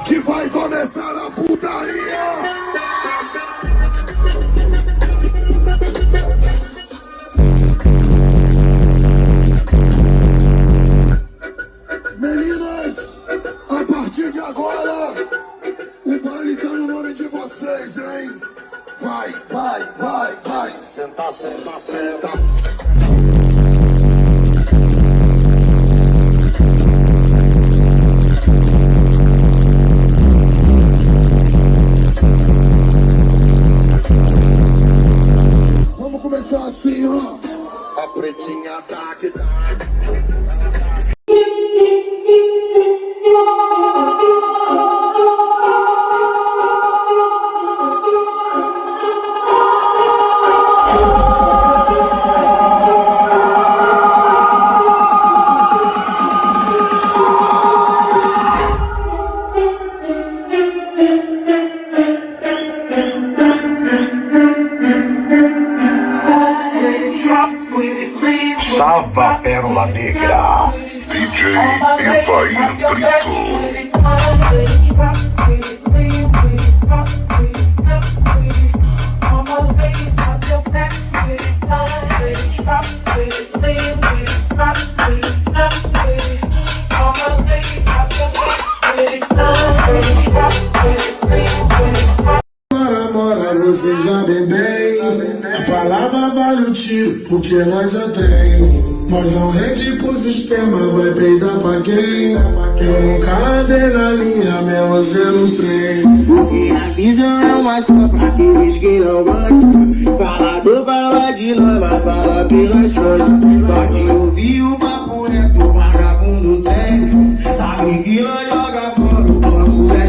Que vai começar a putaria! Meninas, a partir de agora, o baile tá no nome de vocês, hein? Vai, vai, vai, vai! Senta, senta, senta! Vamos começar assim, ó. A pretinha tá que tá. Salva Pérola Negra. DJ Evair Brito. Vocês sabem bem, a palavra vale o tiro, porque nós já tem. Nós não rende pro sistema, vai peidar pra quem? Eu nunca andei na linha, mesmo sendo trem. E a visão é uma só pra aqueles que não gostam. Falador fala de nós, mas fala pelas coisas. Pode ouvir o papo reto, vagabundo tem. Sabe que nós joga fora, o papo é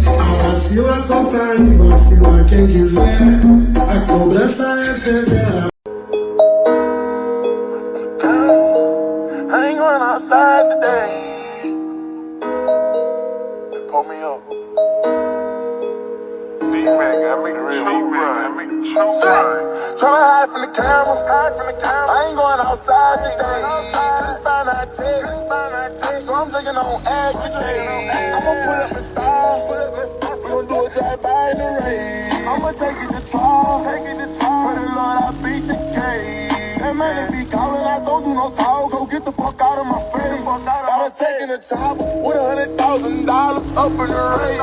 A vacila solta e vacila quem quiser. A cobrança é severa. I ain't going outside today. Pull me up. Tryna hide from the camera. I ain't going outside today. Couldn't find that tech, so I'm drinking on egg today. I'ma put up a style. We gon' do a drive-by in the rain. I'ma take it to trial. Pray the Lord I beat the game. That man they be calling, I don't do no talk. So get the fuck out of my face. Gotta take in a chopper with $100,000 up in the rain.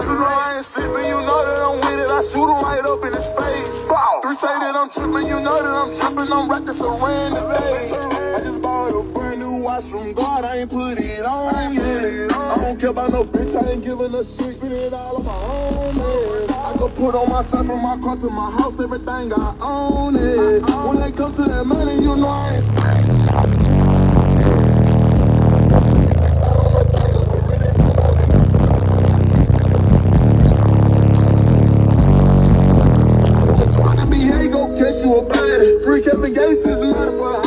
You know I ain't sleeping, you know that I'm with it. I shoot him right up in his face. Three say that I'm tripping, you know that I'm tripping. I'm wrecking Saran today. I just bought a brand new watch from God, I ain't put it on yet. I don't care about no bitch, I ain't giving a shit. Spend it all on my own head. I can put on myself from my car to my house, everything I own it. When they come to that money, you know I ain't you a body. Free Kevin Gates is mad for